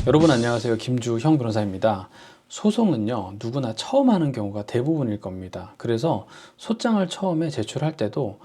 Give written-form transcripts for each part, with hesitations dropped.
여러분 안녕하세요. 김주형 변호사입니다. 소송은요, 누구나 처음 하는 경우가 대부분일 겁니다. 그래서 소장을 처음에 제출할 때도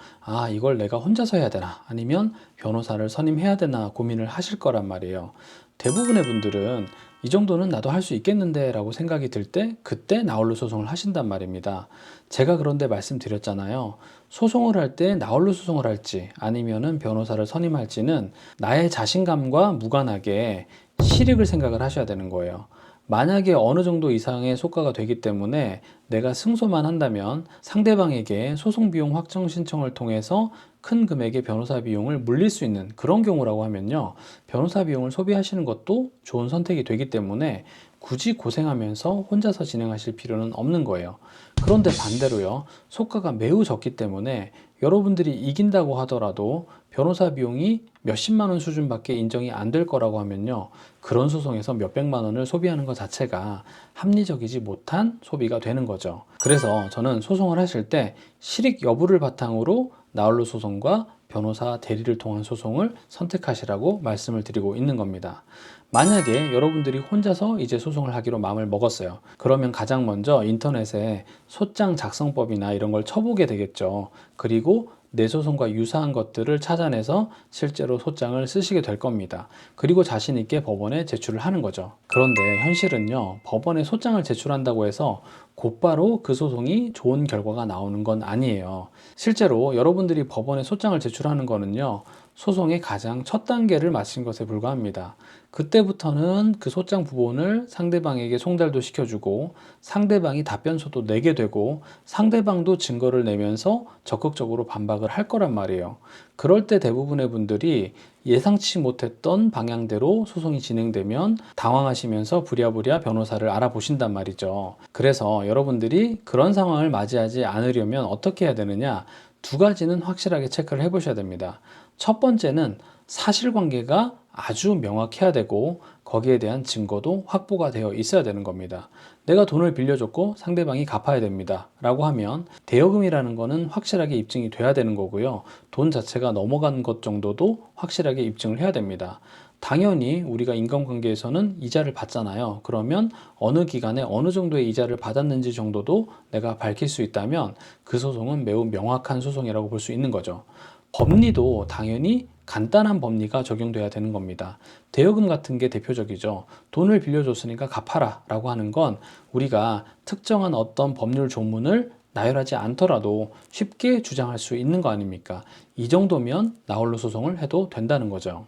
이걸 내가 혼자서 해야 되나 아니면 변호사를 선임해야 되나 고민을 하실 거란 말이에요. 대부분의 분들은 이 정도는 나도 할 수 있겠는데 라고 생각이 들 때 그때 나홀로 소송을 하신단 말입니다. 제가 그런데 말씀드렸잖아요. 소송을 할 때 나홀로 소송을 할지 아니면은 변호사를 선임할지는 나의 자신감과 무관하게 실익을 생각을 하셔야 되는 거예요. 만약에 어느 정도 이상의 소가가 되기 때문에 내가 승소만 한다면 상대방에게 소송 비용 확정 신청을 통해서 큰 금액의 변호사 비용을 물릴 수 있는 그런 경우라고 하면요. 변호사 비용을 소비하시는 것도 좋은 선택이 되기 때문에 굳이 고생하면서 혼자서 진행하실 필요는 없는 거예요. 그런데 반대로요. 소가가 매우 적기 때문에 여러분들이 이긴다고 하더라도 변호사 비용이 몇십만 원 수준밖에 인정이 안 될 거라고 하면요. 그런 소송에서 몇백만 원을 소비하는 것 자체가 합리적이지 못한 소비가 되는 거죠. 그래서 저는 소송을 하실 때 실익 여부를 바탕으로 나홀로 소송과 변호사 대리를 통한 소송을 선택하시라고 말씀을 드리고 있는 겁니다. 만약에 여러분들이 혼자서 이제 소송을 하기로 마음을 먹었어요. 그러면 가장 먼저 인터넷에 소장 작성법이나 이런 걸 쳐보게 되겠죠. 그리고 내 소송과 유사한 것들을 찾아내서 실제로 소장을 쓰시게 될 겁니다. 그리고 자신 있게 법원에 제출을 하는 거죠. 그런데 현실은요, 법원에 소장을 제출한다고 해서 곧바로 그 소송이 좋은 결과가 나오는 건 아니에요. 실제로 여러분들이 법원에 소장을 제출하는 거는요, 소송의 가장 첫 단계를 마친 것에 불과합니다. 그때부터는 그 소장 부분을 상대방에게 송달도 시켜주고 상대방이 답변서도 내게 되고 상대방도 증거를 내면서 적극적으로 반박을 할 거란 말이에요. 그럴 때 대부분의 분들이 예상치 못했던 방향대로 소송이 진행되면 당황하시면서 부랴부랴 변호사를 알아보신단 말이죠. 그래서 여러분들이 그런 상황을 맞이하지 않으려면 어떻게 해야 되느냐? 두 가지는 확실하게 체크를 해보셔야 됩니다. 첫 번째는 사실관계가 아주 명확해야 되고 거기에 대한 증거도 확보가 되어 있어야 되는 겁니다. 내가 돈을 빌려줬고 상대방이 갚아야 됩니다 라고 하면 대여금이라는 거는 확실하게 입증이 돼야 되는 거고요. 돈 자체가 넘어간 것 정도도 확실하게 입증을 해야 됩니다. 당연히 우리가 인간관계에서는 이자를 받잖아요. 그러면 어느 기간에 어느 정도의 이자를 받았는지 정도도 내가 밝힐 수 있다면 그 소송은 매우 명확한 소송이라고 볼 수 있는 거죠. 법리도 당연히 간단한 법리가 적용돼야 되는 겁니다. 대여금 같은 게 대표적이죠. 돈을 빌려줬으니까 갚아라 라고 하는 건 우리가 특정한 어떤 법률 조문을 나열하지 않더라도 쉽게 주장할 수 있는 거 아닙니까? 이 정도면 나홀로 소송을 해도 된다는 거죠.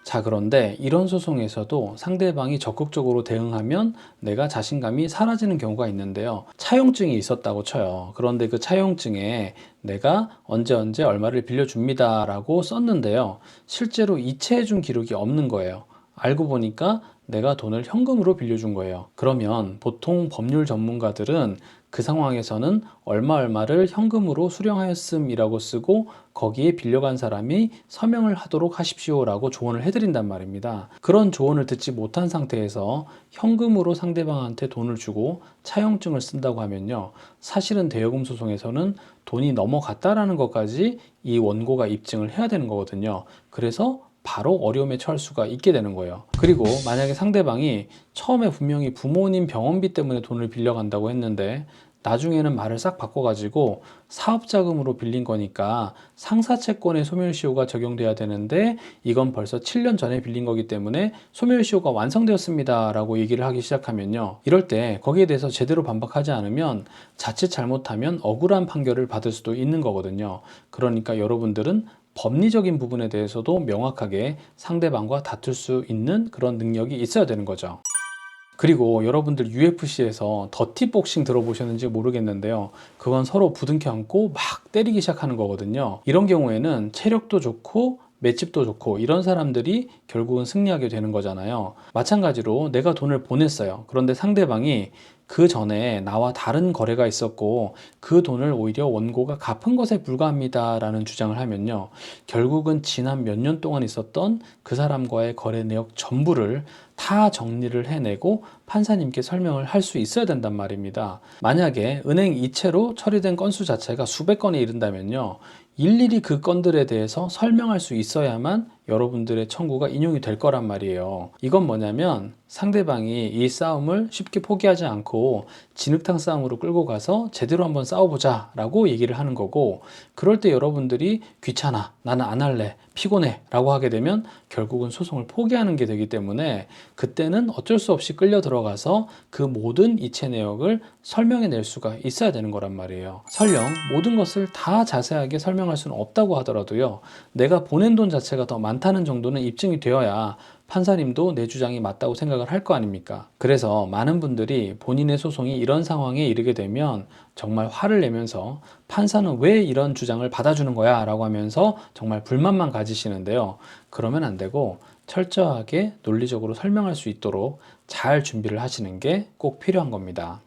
자, 그런데 이런 소송에서도 상대방이 적극적으로 대응하면 내가 자신감이 사라지는 경우가 있는데요. 차용증이 있었다고 쳐요. 그런데 그 차용증에 내가 언제 얼마를 빌려줍니다 라고 썼는데요. 실제로 이체해준 기록이 없는 거예요. 알고 보니까 내가 돈을 현금으로 빌려준 거예요. 그러면 보통 법률 전문가들은 그 상황에서는 얼마를 현금으로 수령하였음이라고 쓰고 거기에 빌려간 사람이 서명을 하도록 하십시오라고 조언을 해드린단 말입니다. 그런 조언을 듣지 못한 상태에서 현금으로 상대방한테 돈을 주고 차용증을 쓴다고 하면요. 사실은 대여금 소송에서는 돈이 넘어갔다라는 것까지 이 원고가 입증을 해야 되는 거거든요. 그래서 바로 어려움에 처할 수가 있게 되는 거예요. 그리고 만약에 상대방이 처음에 분명히 부모님 병원비 때문에 돈을 빌려간다고 했는데 나중에는 말을 싹 바꿔가지고 사업자금으로 빌린 거니까 상사채권의 소멸시효가 적용돼야 되는데 이건 벌써 7년 전에 빌린 거기 때문에 소멸시효가 완성되었습니다 라고 얘기를 하기 시작하면요. 이럴 때 거기에 대해서 제대로 반박하지 않으면 자칫 잘못하면 억울한 판결을 받을 수도 있는 거거든요. 그러니까 여러분들은 법리적인 부분에 대해서도 명확하게 상대방과 다툴 수 있는 그런 능력이 있어야 되는 거죠. 그리고 여러분들 UFC에서 더티복싱 들어보셨는지 모르겠는데요. 그건 서로 부둥켜 안고 막 때리기 시작하는 거거든요. 이런 경우에는 체력도 좋고 맷집도 좋고 이런 사람들이 결국은 승리하게 되는 거잖아요. 마찬가지로 내가 돈을 보냈어요. 그런데 상대방이 그 전에 나와 다른 거래가 있었고 그 돈을 오히려 원고가 갚은 것에 불과합니다 라는 주장을 하면요. 결국은 지난 몇 년 동안 있었던 그 사람과의 거래 내역 전부를 다 정리를 해내고 판사님께 설명을 할 수 있어야 된단 말입니다. 만약에 은행 이체로 처리된 건수 자체가 수백 건에 이른다면요. 일일이 그 건들에 대해서 설명할 수 있어야만 여러분들의 청구가 인용이 될 거란 말이에요. 이건 뭐냐면 상대방이 이 싸움을 쉽게 포기하지 않고 진흙탕 싸움으로 끌고 가서 제대로 한번 싸워보자 라고 얘기를 하는 거고, 그럴 때 여러분들이 귀찮아, 나는 안 할래, 피곤해 라고 하게 되면 결국은 소송을 포기하는 게 되기 때문에 그때는 어쩔 수 없이 끌려 들어가서 그 모든 이체 내역을 설명해 낼 수가 있어야 되는 거란 말이에요. 설령 모든 것을 다 자세하게 설명할 수는 없다고 하더라도요, 내가 보낸 돈 자체가 더 많다는 정도는 입증이 되어야 판사님도 내 주장이 맞다고 생각을 할 거 아닙니까? 그래서 많은 분들이 본인의 소송이 이런 상황에 이르게 되면 정말 화를 내면서 판사는 왜 이런 주장을 받아주는 거야? 라고 하면서 정말 불만만 가지시는데요. 그러면 안 되고 철저하게 논리적으로 설명할 수 있도록 잘 준비를 하시는 게 꼭 필요한 겁니다.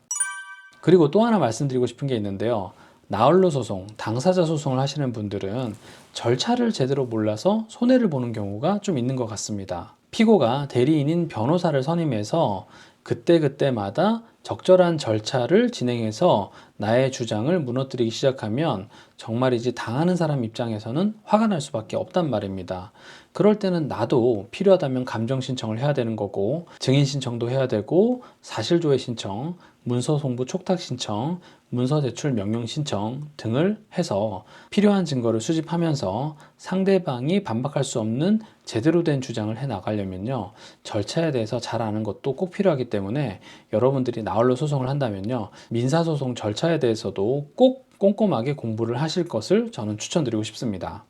그리고 또 하나 말씀드리고 싶은 게 있는데요. 나홀로 소송, 당사자 소송을 하시는 분들은 절차를 제대로 몰라서 손해를 보는 경우가 좀 있는 것 같습니다. 피고가 대리인인 변호사를 선임해서 그때그때마다 적절한 절차를 진행해서 나의 주장을 무너뜨리기 시작하면 정말이지 당하는 사람 입장에서는 화가 날 수밖에 없단 말입니다. 그럴 때는 나도 필요하다면 감정 신청을 해야 되는 거고, 증인 신청도 해야 되고, 사실조회 신청, 문서 송부 촉탁 신청, 문서 제출 명령 신청 등을 해서 필요한 증거를 수집하면서 상대방이 반박할 수 없는 제대로 된 주장을 해 나가려면요, 절차에 대해서 잘 아는 것도 꼭 필요하기 때문에 여러분들이 나홀로 소송을 한다면요, 민사소송 절차에 대해서도 꼭 꼼꼼하게 공부를 하실 것을 저는 추천드리고 싶습니다.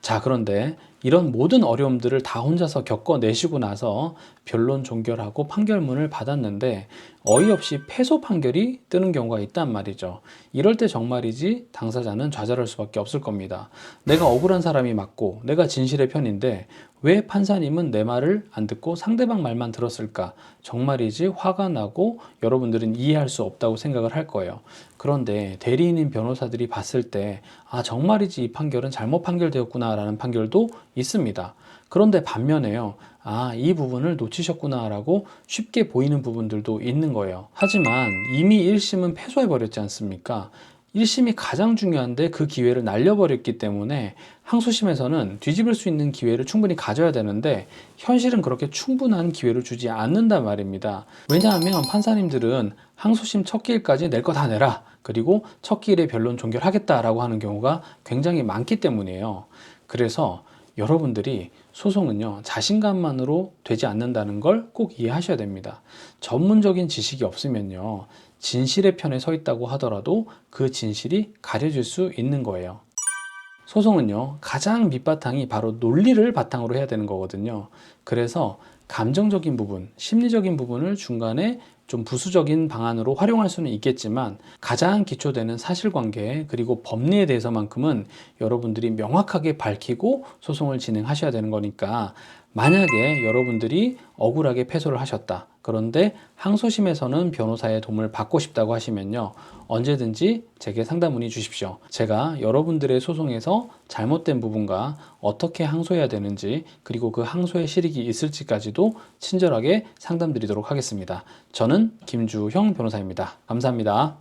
자, 그런데 이런 모든 어려움들을 다 혼자서 겪어내시고 나서 변론 종결하고 판결문을 받았는데 어이없이 패소 판결이 뜨는 경우가 있단 말이죠. 이럴 때 정말이지 당사자는 좌절할 수밖에 없을 겁니다. 내가 억울한 사람이 맞고 내가 진실의 편인데 왜 판사님은 내 말을 안 듣고 상대방 말만 들었을까? 정말이지 화가 나고 여러분들은 이해할 수 없다고 생각을 할 거예요. 그런데 대리인인 변호사들이 봤을 때 정말이지 이 판결은 잘못 판결되었구나 라는 판결도 있습니다. 그런데 반면에요, 이 부분을 놓치셨구나 라고 쉽게 보이는 부분들도 있는 거예요. 하지만 이미 1심은 패소해버렸지 않습니까? 1심이 가장 중요한데 그 기회를 날려버렸기 때문에 항소심에서는 뒤집을 수 있는 기회를 충분히 가져야 되는데 현실은 그렇게 충분한 기회를 주지 않는단 말입니다. 왜냐하면 판사님들은 항소심 첫 기일까지 낼 거 다 내라, 그리고 첫 기일에 변론 종결하겠다라고 하는 경우가 굉장히 많기 때문이에요. 그래서 여러분들이 소송은요, 자신감만으로 되지 않는다는 걸 꼭 이해하셔야 됩니다. 전문적인 지식이 없으면요, 진실의 편에 서 있다고 하더라도 그 진실이 가려질 수 있는 거예요. 소송은요, 가장 밑바탕이 바로 논리를 바탕으로 해야 되는 거거든요. 그래서 감정적인 부분, 심리적인 부분을 중간에 좀 부수적인 방안으로 활용할 수는 있겠지만 가장 기초되는 사실관계 그리고 법리에 대해서만큼은 여러분들이 명확하게 밝히고 소송을 진행하셔야 되는 거니까, 만약에 여러분들이 억울하게 패소를 하셨다, 그런데 항소심에서는 변호사의 도움을 받고 싶다고 하시면요, 언제든지 제게 상담 문의 주십시오. 제가 여러분들의 소송에서 잘못된 부분과 어떻게 항소해야 되는지, 그리고 그 항소의 실익이 있을지까지도 친절하게 상담드리도록 하겠습니다. 저는 김주형 변호사입니다. 감사합니다.